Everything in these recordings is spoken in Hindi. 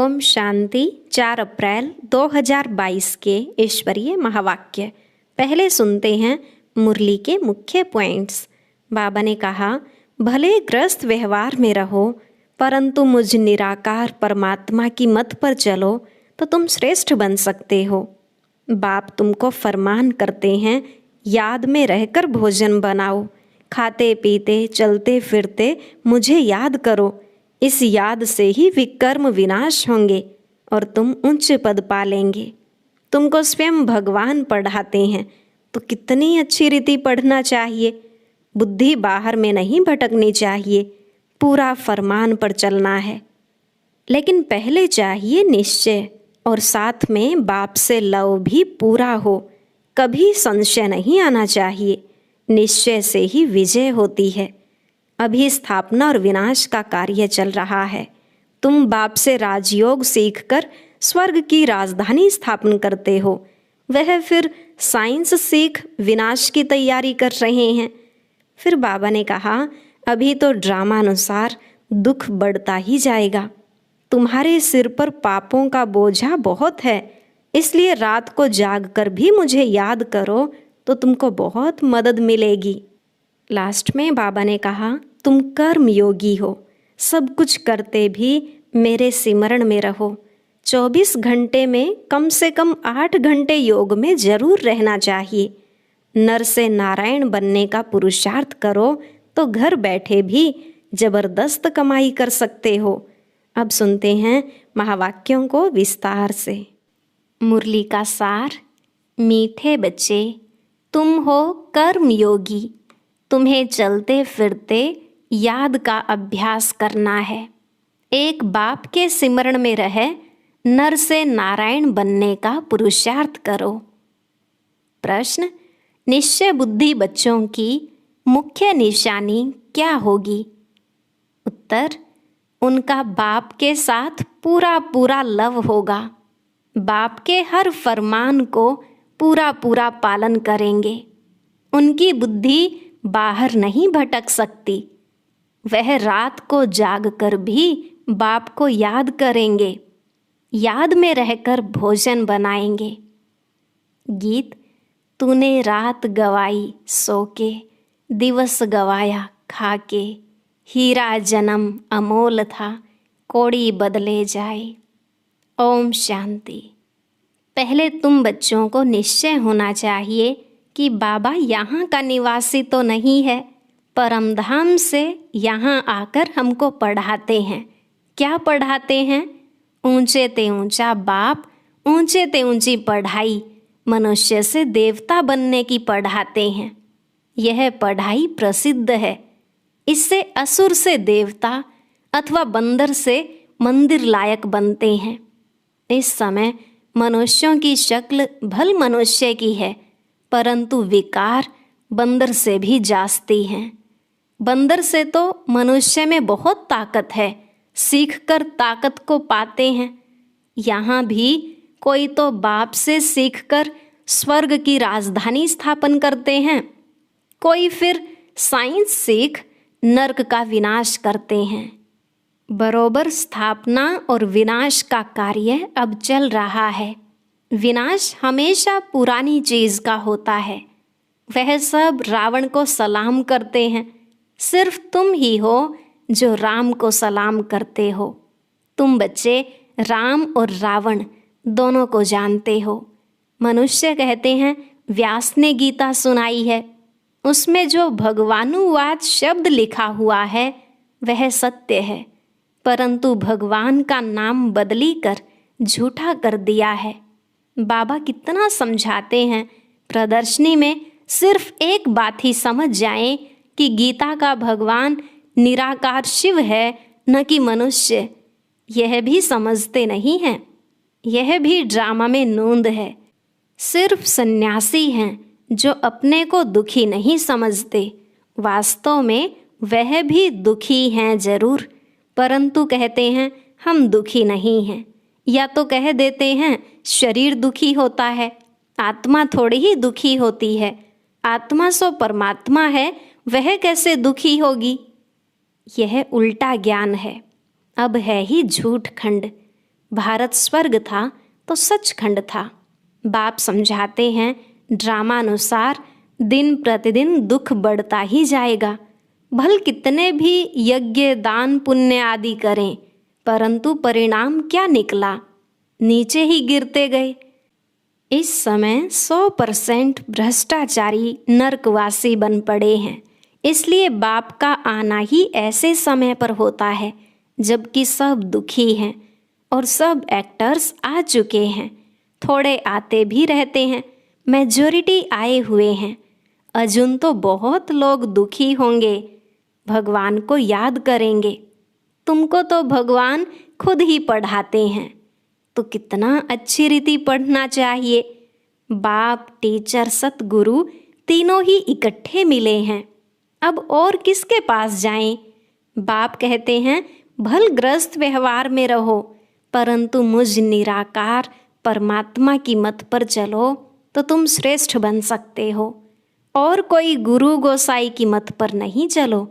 ओम शांति। 4 अप्रैल 2022 के ईश्वरीय महावाक्य। पहले सुनते हैं मुरली के मुख्य पॉइंट्स। बाबा ने कहा, भले ग्रस्त व्यवहार में रहो, परंतु मुझ निराकार परमात्मा की मत पर चलो तो तुम श्रेष्ठ बन सकते हो। बाप तुमको फरमान करते हैं, याद में रहकर भोजन बनाओ, खाते पीते चलते फिरते मुझे याद करो। इस याद से ही विकर्म विनाश होंगे और तुम उच्च पद पालेंगे। तुमको स्वयं भगवान पढ़ाते हैं तो कितनी अच्छी रीति पढ़ना चाहिए। बुद्धि बाहर में नहीं भटकनी चाहिए, पूरा फरमान पर चलना है। लेकिन पहले चाहिए निश्चय, और साथ में बाप से लव भी पूरा हो। कभी संशय नहीं आना चाहिए, निश्चय से ही विजय होती है। अभी स्थापना और विनाश का कार्य चल रहा है। तुम बाप से राजयोग सीखकर स्वर्ग की राजधानी स्थापन करते हो, वह फिर साइंस सीख विनाश की तैयारी कर रहे हैं। फिर बाबा ने कहा, अभी तो ड्रामा अनुसार दुख बढ़ता ही जाएगा। तुम्हारे सिर पर पापों का बोझा बहुत है, इसलिए रात को जाग कर भी मुझे याद करो तो तुमको बहुत मदद मिलेगी। लास्ट में बाबा ने कहा, तुम कर्म योगी हो, सब कुछ करते भी मेरे सिमरण में रहो। 24 घंटे में कम से कम 8 घंटे योग में जरूर रहना चाहिए। नर से नारायण बनने का पुरुषार्थ करो तो घर बैठे भी जबरदस्त कमाई कर सकते हो। अब सुनते हैं महावाक्यों को विस्तार से। मुरली का सार। मीठे बच्चे, तुम हो कर्म योगी। तुम्हें चलते फिरते याद का अभ्यास करना है। एक बाप के सिमरण में रहे नर से नारायण बनने का पुरुषार्थ करो। प्रश्न, निश्चय बुद्धि बच्चों की मुख्य निशानी क्या होगी? उत्तर, उनका बाप के साथ पूरा पूरा लव होगा। बाप के हर फरमान को पूरा पूरा पालन करेंगे। उनकी बुद्धि बाहर नहीं भटक सकती। वह रात को जाग कर भी बाप को याद करेंगे। याद में रहकर भोजन बनाएंगे। गीत। तूने रात गवाई सो के, दिवस गवाया खा के। हीरा जन्म अमोल था, कौड़ी बदले जाए। ओम शांति। पहले तुम बच्चों को निश्चय होना चाहिए कि बाबा यहाँ का निवासी तो नहीं है, परमधाम से यहाँ आकर हमको पढ़ाते हैं। क्या पढ़ाते हैं? ऊंचे ते ऊंचा बाप, ऊंचे ते ऊंची पढ़ाई, मनुष्य से देवता बनने की पढ़ाते हैं। यह पढ़ाई प्रसिद्ध है। इससे असुर से देवता अथवा बंदर से मंदिर लायक बनते हैं। इस समय मनुष्यों की शक्ल भल मनुष्य की है, परंतु विकार बंदर से भी जास्ती हैं। बंदर से तो मनुष्य में बहुत ताकत है, सीखकर ताकत को पाते हैं। यहाँ भी कोई तो बाप से सीखकर स्वर्ग की राजधानी स्थापन करते हैं, कोई फिर साइंस सीख नरक का विनाश करते हैं। बरोबर स्थापना और विनाश का कार्य अब चल रहा है। विनाश हमेशा पुरानी चीज का होता है। वह सब रावण को सलाम करते हैं। सिर्फ तुम ही हो जो राम को सलाम करते हो। तुम बच्चे राम और रावण दोनों को जानते हो। मनुष्य कहते हैं व्यास ने गीता सुनाई है, उसमें जो भगवानुवाद शब्द लिखा हुआ है वह सत्य है, परंतु भगवान का नाम बदली कर झूठा कर दिया है। बाबा कितना समझाते हैं। प्रदर्शनी में सिर्फ एक बात ही समझ जाएं कि गीता का भगवान निराकार शिव है, न कि मनुष्य। यह भी समझते नहीं हैं। यह भी ड्रामा में नूंद है। सिर्फ सन्यासी हैं जो अपने को दुखी नहीं समझते। वास्तव में वह भी दुखी हैं जरूर, परंतु कहते हैं हम दुखी नहीं हैं। या तो कह देते हैं शरीर दुखी होता है, आत्मा थोड़ी ही दुखी होती है। आत्मा सो परमात्मा है, वह कैसे दुखी होगी? यह उल्टा ज्ञान है। अब है ही झूठ खंड। भारत स्वर्ग था तो सचखंड था। बाप समझाते हैं, ड्रामानुसार दिन प्रतिदिन दुख बढ़ता ही जाएगा। भल कितने भी यज्ञ दान पुण्य आदि करें, परंतु परिणाम क्या निकला? नीचे ही गिरते गए। इस समय 100% भ्रष्टाचारी नरकवासी बन पड़े हैं। इसलिए बाप का आना ही ऐसे समय पर होता है जबकि सब दुखी हैं और सब एक्टर्स आ चुके हैं। थोड़े आते भी रहते हैं, मेजॉरिटी आए हुए हैं। अजुन तो बहुत लोग दुखी होंगे, भगवान को याद करेंगे। तुमको तो भगवान खुद ही पढ़ाते हैं, तो कितना अच्छी रीति पढ़ना चाहिए। बाप, टीचर, सतगुरु तीनों ही इकट्ठे मिले हैं। अब और किसके पास जाएं? बाप कहते हैं, भल ग्रस्त व्यवहार में रहो, परंतु मुझ निराकार परमात्मा की मत पर चलो तो तुम श्रेष्ठ बन सकते हो। और कोई गुरु गोसाई की मत पर नहीं चलो।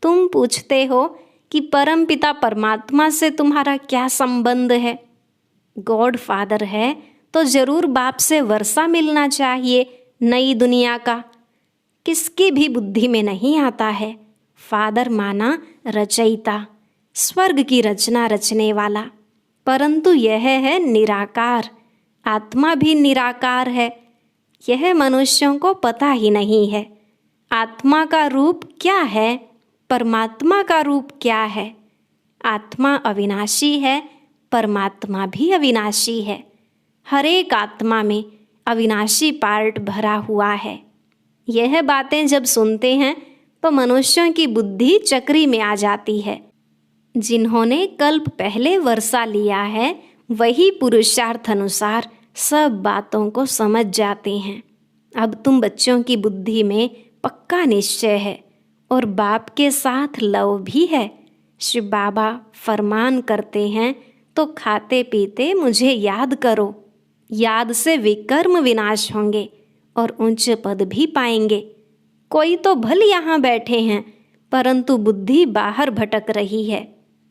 तुम पूछते हो कि परमपिता परमात्मा से तुम्हारा क्या संबंध है? गॉड फादर है तो जरूर बाप से वर्षा मिलना चाहिए नई दुनिया का। किसकी भी बुद्धि में नहीं आता है। फादर माना रचयिता, स्वर्ग की रचना रचने वाला, परंतु यह है निराकार। आत्मा भी निराकार है, यह मनुष्यों को पता ही नहीं है। आत्मा का रूप क्या है, परमात्मा का रूप क्या है? आत्मा अविनाशी है, परमात्मा भी अविनाशी है। हर एक आत्मा में अविनाशी पार्ट भरा हुआ है। यह बातें जब सुनते हैं तो मनुष्यों की बुद्धि चक्री में आ जाती है। जिन्होंने कल्प पहले वर्षा लिया है वही पुरुषार्थ अनुसार सब बातों को समझ जाते हैं। अब तुम बच्चों की बुद्धि में पक्का निश्चय है और बाप के साथ लव भी है। शिव बाबा फरमान करते हैं, तो खाते पीते मुझे याद करो। याद से विकर्म विनाश होंगे और उच्च पद भी पाएंगे। कोई तो भल यहाँ बैठे हैं, परंतु बुद्धि बाहर भटक रही है,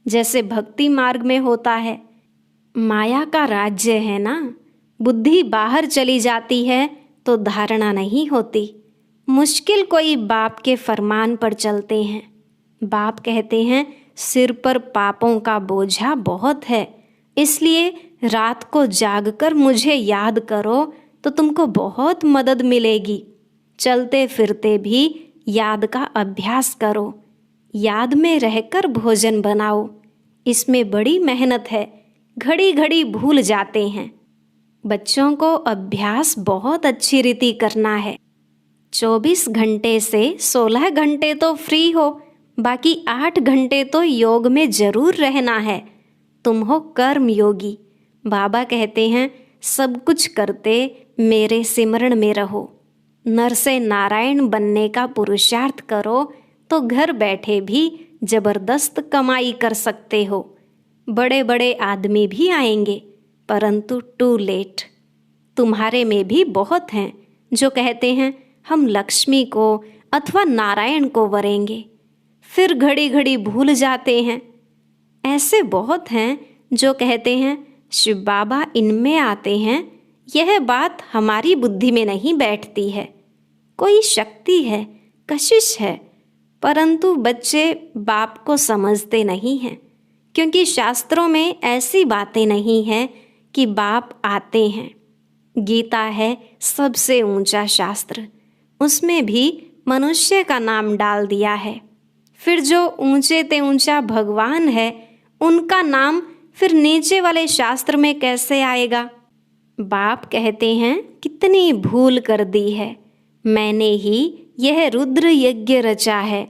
जैसे भक्ति मार्ग में होता है। माया का राज्य है ना, बुद्धि बाहर चली जाती है तो धारणा नहीं होती। मुश्किल कोई बाप के फरमान पर चलते हैं। बाप कहते हैं, सिर पर पापों का बोझा बहुत है, इसलिए रात को जागकर मुझे याद करो तो तुमको बहुत मदद मिलेगी। चलते फिरते भी याद का अभ्यास करो। याद में रहकर भोजन बनाओ, इसमें बड़ी मेहनत है, घड़ी घड़ी भूल जाते हैं। बच्चों को अभ्यास बहुत अच्छी रीति करना है। 24 घंटे से 16 घंटे तो फ्री हो, बाकी 8 घंटे तो योग में जरूर रहना है। तुम हो कर्म योगी। बाबा कहते हैं, सब कुछ करते मेरे सिमरण में रहो। नर से नारायण बनने का पुरुषार्थ करो तो घर बैठे भी जबरदस्त कमाई कर सकते हो। बड़े बड़े आदमी भी आएंगे, परंतु टू लेट। तुम्हारे में भी बहुत हैं जो कहते हैं हम लक्ष्मी को अथवा नारायण को वरेंगे, फिर घड़ी घड़ी भूल जाते हैं। ऐसे बहुत हैं जो कहते हैं शिव बाबा इनमें आते हैं। यह बात हमारी बुद्धि में नहीं बैठती है। कोई शक्ति है, कशिश है, परंतु बच्चे बाप को समझते नहीं हैं, क्योंकि शास्त्रों में ऐसी बातें नहीं हैं कि बाप आते हैं। गीता है सबसे ऊंचा शास्त्र, उसमें भी मनुष्य का नाम डाल दिया है। फिर जो ऊंचे ते ऊंचा भगवान है, उनका नाम फिर नीचे वाले शास्त्र में कैसे आएगा? बाप कहते हैं, कितनी भूल कर दी है, मैंने ही यह रुद्र यज्ञ रचा है।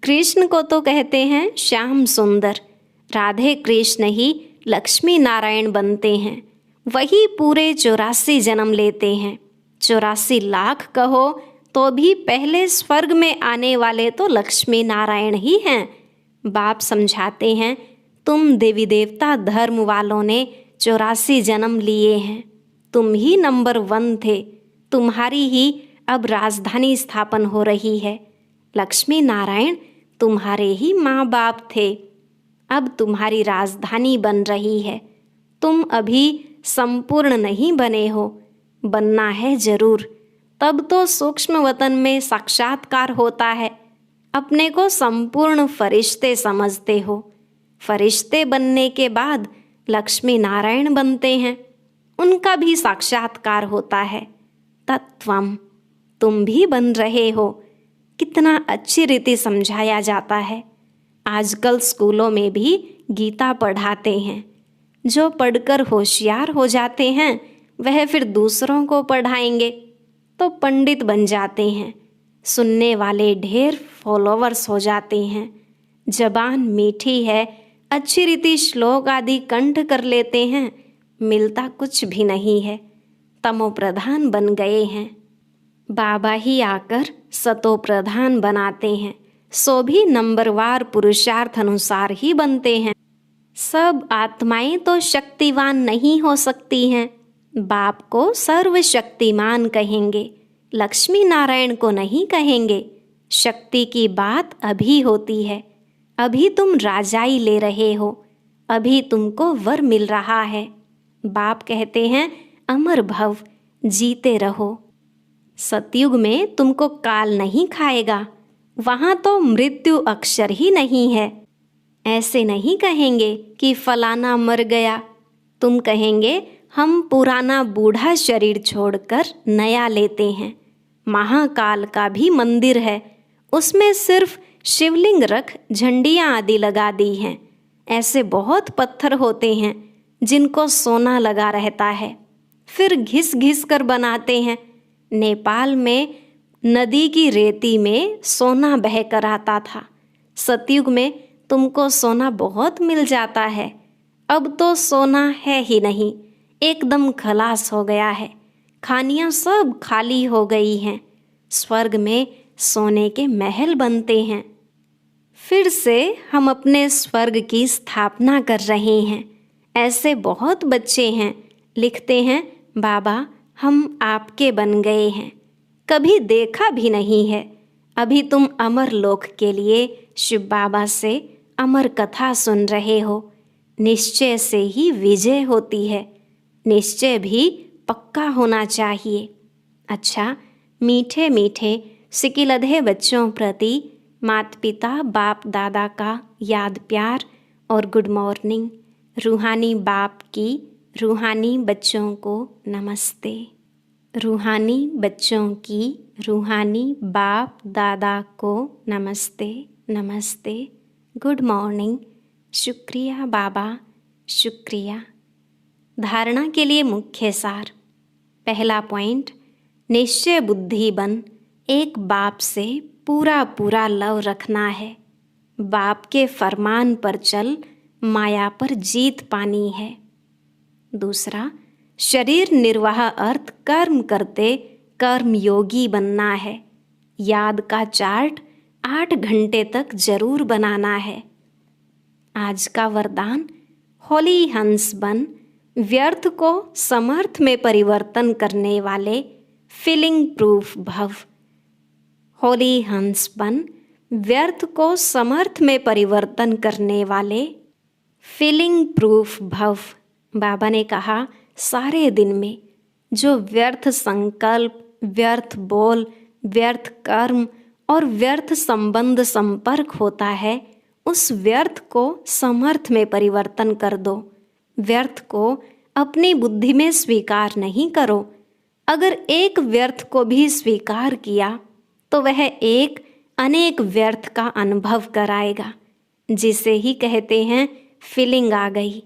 कृष्ण को तो कहते हैं श्याम सुंदर, राधे कृष्ण ही लक्ष्मी नारायण बनते हैं। वही पूरे 84 जन्म लेते हैं। 84 लाख कहो तो भी पहले स्वर्ग में आने वाले तो लक्ष्मी नारायण ही हैं। बाप समझाते हैं, तुम देवी देवता धर्म वालों ने 84 जन्म लिए हैं। तुम ही नंबर 1 थे, तुम्हारी ही अब राजधानी स्थापन हो रही है। लक्ष्मी नारायण तुम्हारे ही माँ बाप थे, अब तुम्हारी राजधानी बन रही है। तुम अभी संपूर्ण नहीं बने हो, बनना है जरूर। तब तो सूक्ष्म वतन में साक्षात्कार होता है। अपने को संपूर्ण फरिश्ते समझते हो। फरिश्ते बनने के बाद लक्ष्मी नारायण बनते हैं, उनका भी साक्षात्कार होता है। तत्वम, तुम भी बन रहे हो। कितना अच्छी रीति समझाया जाता है। आजकल स्कूलों में भी गीता पढ़ाते हैं। जो पढ़कर होशियार हो जाते हैं वह फिर दूसरों को पढ़ाएंगे तो पंडित बन जाते हैं। सुनने वाले ढेर फॉलोवर्स हो जाते हैं। जबान मीठी है, अच्छी रीति श्लोक आदि कंठ कर लेते हैं, मिलता कुछ भी नहीं है। तमो प्रधान बन गए हैं। बाबा ही आकर सतो प्रधान बनाते हैं। सो भी नंबरवार पुरुषार्थ अनुसार ही बनते हैं। सब आत्माएं तो शक्तिवान नहीं हो सकती हैं। बाप को सर्वशक्तिमान कहेंगे, लक्ष्मी नारायण को नहीं कहेंगे। शक्ति की बात अभी होती है। अभी तुम राजाई ले रहे हो, अभी तुमको वर मिल रहा है। बाप कहते हैं अमर भव, जीते रहो। सतयुग में तुमको काल नहीं खाएगा, वहाँ तो मृत्यु अक्षर ही नहीं है। ऐसे नहीं कहेंगे कि फलाना मर गया, तुम कहेंगे हम पुराना बूढ़ा शरीर छोड़कर नया लेते हैं। महाकाल का भी मंदिर है, उसमें सिर्फ शिवलिंग रख झंडियाँ आदि लगा दी हैं। ऐसे बहुत पत्थर होते हैं जिनको सोना लगा रहता है, फिर घिस घिस कर बनाते हैं। नेपाल में नदी की रेती में सोना बह कर आता था। सतयुग में तुमको सोना बहुत मिल जाता है। अब तो सोना है ही नहीं, एकदम खलास हो गया है। खानियाँ सब खाली हो गई हैं। स्वर्ग में सोने के महल बनते हैं। फिर से हम अपने स्वर्ग की स्थापना कर रहे हैं। ऐसे बहुत बच्चे हैं, लिखते हैं बाबा हम आपके बन गए हैं, कभी देखा भी नहीं है। अभी तुम अमर लोक के लिए शिव बाबा से अमर कथा सुन रहे हो। निश्चय से ही विजय होती है, निश्चय भी पक्का होना चाहिए। अच्छा, मीठे मीठे सिकिलधे बच्चों प्रति माता पिता बाप दादा का याद प्यार और गुड मॉर्निंग। रूहानी बाप की रूहानी बच्चों को नमस्ते। रूहानी बच्चों की रूहानी बाप दादा को नमस्ते नमस्ते, गुड मॉर्निंग। शुक्रिया बाबा, शुक्रिया। धारणा के लिए मुख्य सार। पहला पॉइंट, निश्चय बुद्धि बन एक बाप से पूरा पूरा लव रखना है। बाप के फरमान पर चल, माया पर जीत पानी है। दूसरा, शरीर निर्वाह अर्थ कर्म करते कर्म योगी बनना है। याद का चार्ट 8 घंटे तक जरूर बनाना है। आज का वरदान, होली हंस बन व्यर्थ को समर्थ में परिवर्तन करने वाले फीलिंग प्रूफ भव। होली हंस बन व्यर्थ को समर्थ में परिवर्तन करने वाले फीलिंग प्रूफ भव। बाबा ने कहा सारे दिन में जो व्यर्थ संकल्प, व्यर्थ बोल, व्यर्थ कर्म और व्यर्थ संबंध संपर्क होता है, उस व्यर्थ को समर्थ में परिवर्तन कर दो। व्यर्थ को अपनी बुद्धि में स्वीकार नहीं करो। अगर एक व्यर्थ को भी स्वीकार किया तो वह एक अनेक व्यर्थ का अनुभव कराएगा, जिसे ही कहते हैं फीलिंग आ गई।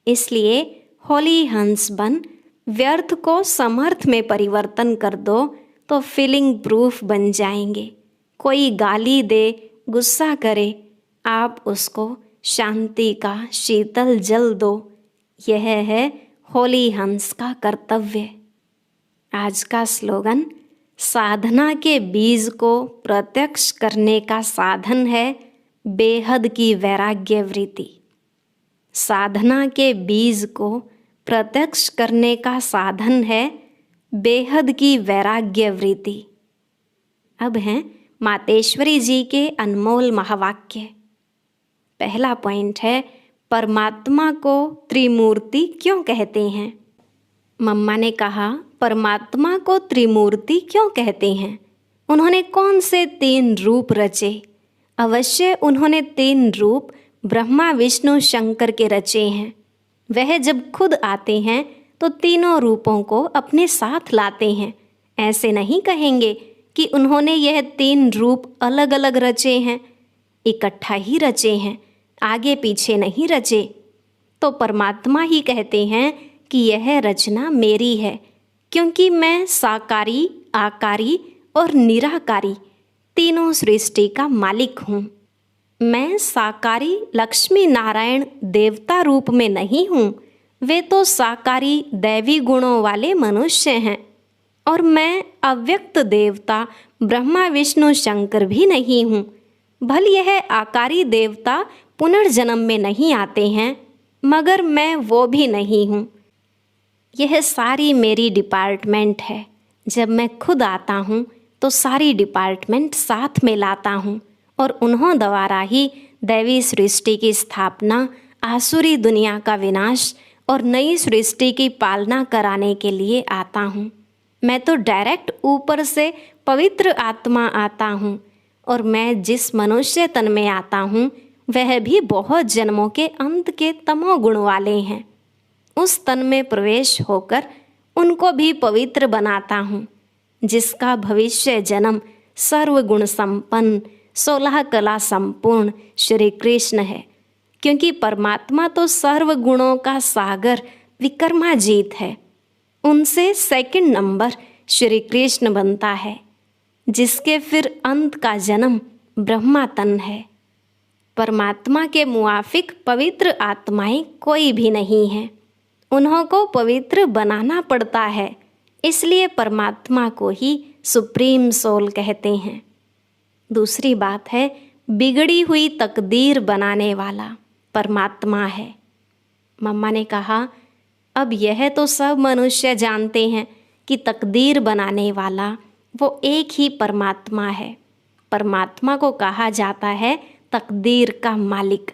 इसलिए होली हंस बन व्यर्थ को समर्थ में परिवर्तन कर दो तो फीलिंग प्रूफ बन जाएंगे। कोई गाली दे, गुस्सा करे, आप उसको शांति का शीतल जल दो। यह है होली हंस का कर्तव्य। आज का स्लोगन, साधना के बीज को प्रत्यक्ष करने का साधन है बेहद की वैराग्य वृत्ति। साधना के बीज को प्रत्यक्ष करने का साधन है बेहद की वैराग्य वृत्ति। अब हैं मातेश्वरी जी के अनमोल महावाक्य। पहला पॉइंट है, परमात्मा को त्रिमूर्ति क्यों कहते हैं? मम्मा ने कहा, परमात्मा को त्रिमूर्ति क्यों कहते हैं? उन्होंने कौन से 3 रूप रचे? अवश्य उन्होंने 3 रूप ब्रह्मा विष्णु शंकर के रचे हैं। वह जब खुद आते हैं तो तीनों रूपों को अपने साथ लाते हैं। ऐसे नहीं कहेंगे कि उन्होंने यह 3 रूप अलग अलग रचे हैं, इकट्ठा ही रचे हैं, आगे पीछे नहीं रचे। तो परमात्मा ही कहते हैं कि यह रचना मेरी है, क्योंकि मैं साकारी, आकारी और निराकारी तीनों सृष्टि का मालिक हूँ। मैं साकारी लक्ष्मी नारायण देवता रूप में नहीं हूँ, वे तो साकारी दैवी गुणों वाले मनुष्य हैं। और मैं अव्यक्त देवता ब्रह्मा विष्णु शंकर भी नहीं हूँ। भल यह आकारी देवता पुनर्जन्म में नहीं आते हैं, मगर मैं वो भी नहीं हूँ। यह सारी मेरी डिपार्टमेंट है। जब मैं खुद आता हूँ तो सारी डिपार्टमेंट साथ में लाता हूँ और उन्हों द्वारा ही दैवी सृष्टि की स्थापना, आसुरी दुनिया का विनाश और नई सृष्टि की पालना कराने के लिए आता हूँ। मैं तो डायरेक्ट ऊपर से पवित्र आत्मा आता हूँ और मैं जिस मनुष्य तन में आता हूँ वह भी बहुत जन्मों के अंत के तमोगुण वाले हैं। उस तन में प्रवेश होकर उनको भी पवित्र बनाता हूँ, जिसका भविष्य जन्म सर्वगुण संपन्न 16 कला संपूर्ण श्री कृष्ण है। क्योंकि परमात्मा तो सर्वगुणों का सागर विक्रमाजीत है। उनसे सेकंड नंबर श्री कृष्ण बनता है, जिसके फिर अंत का जन्म ब्रह्मा तन है। परमात्मा के मुआफिक पवित्र आत्माएं कोई भी नहीं है। उन्हों को पवित्र बनाना पड़ता है, इसलिए परमात्मा को ही सुप्रीम सोल कहते हैं। दूसरी बात है, बिगड़ी हुई तकदीर बनाने वाला परमात्मा है। मम्मा ने कहा, अब यह तो सब मनुष्य जानते हैं कि तकदीर बनाने वाला वो एक ही परमात्मा है। परमात्मा को कहा जाता है तकदीर का मालिक।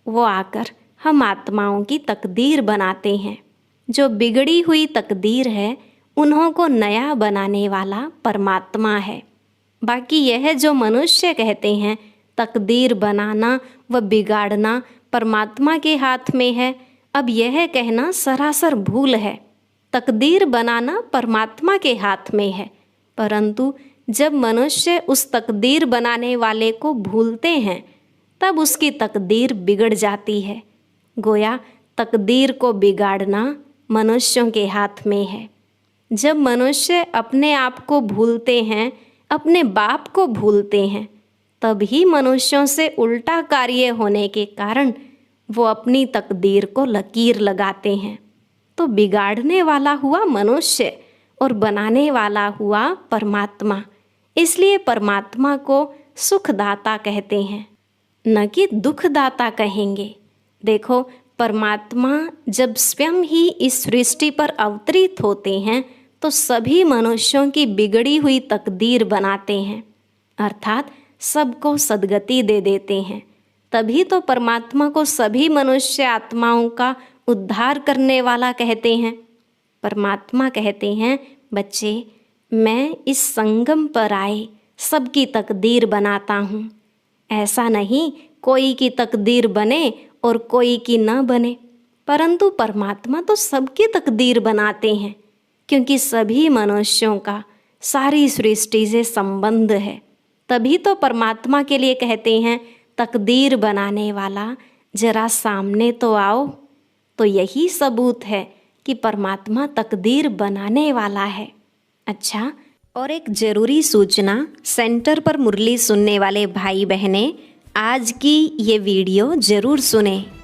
वो आकर हम आत्माओं की तकदीर बनाते हैं। जो बिगड़ी हुई तकदीर है उन्हों को नया बनाने वाला परमात्मा है। बाकी यह जो मनुष्य कहते हैं तकदीर बनाना व बिगाड़ना परमात्मा के हाथ में है, अब यह कहना सरासर भूल है। तकदीर बनाना परमात्मा के हाथ में है, परंतु जब मनुष्य उस तकदीर बनाने वाले को भूलते हैं तब उसकी तकदीर बिगड़ जाती है। गोया तकदीर को बिगाड़ना मनुष्यों के हाथ में है। जब मनुष्य अपने आप को भूलते हैं, अपने बाप को भूलते हैं, तभी मनुष्यों से उल्टा कार्य होने के कारण वो अपनी तकदीर को लकीर लगाते हैं। तो बिगाड़ने वाला हुआ मनुष्य और बनाने वाला हुआ परमात्मा। इसलिए परमात्मा को सुखदाता कहते हैं, न कि दुखदाता कहेंगे। देखो, परमात्मा जब स्वयं ही इस सृष्टि पर अवतरित होते हैं तो सभी मनुष्यों की बिगड़ी हुई तकदीर बनाते हैं, अर्थात सबको सद्गति दे देते हैं। तभी तो परमात्मा को सभी मनुष्य आत्माओं का उद्धार करने वाला कहते हैं। परमात्मा कहते हैं, बच्चे, मैं इस संगम पर आए सबकी तकदीर बनाता हूँ। ऐसा नहीं कोई की तकदीर बने और कोई की न बने, परंतु परमात्मा तो सबकी तकदीर बनाते हैं, क्योंकि सभी मनुष्यों का सारी सृष्टि से संबंध है। तभी तो परमात्मा के लिए कहते हैं, तकदीर बनाने वाला जरा सामने तो आओ। तो यही सबूत है कि परमात्मा तकदीर बनाने वाला है। अच्छा, और एक ज़रूरी सूचना, सेंटर पर मुरली सुनने वाले भाई बहनें आज की ये वीडियो ज़रूर सुनें।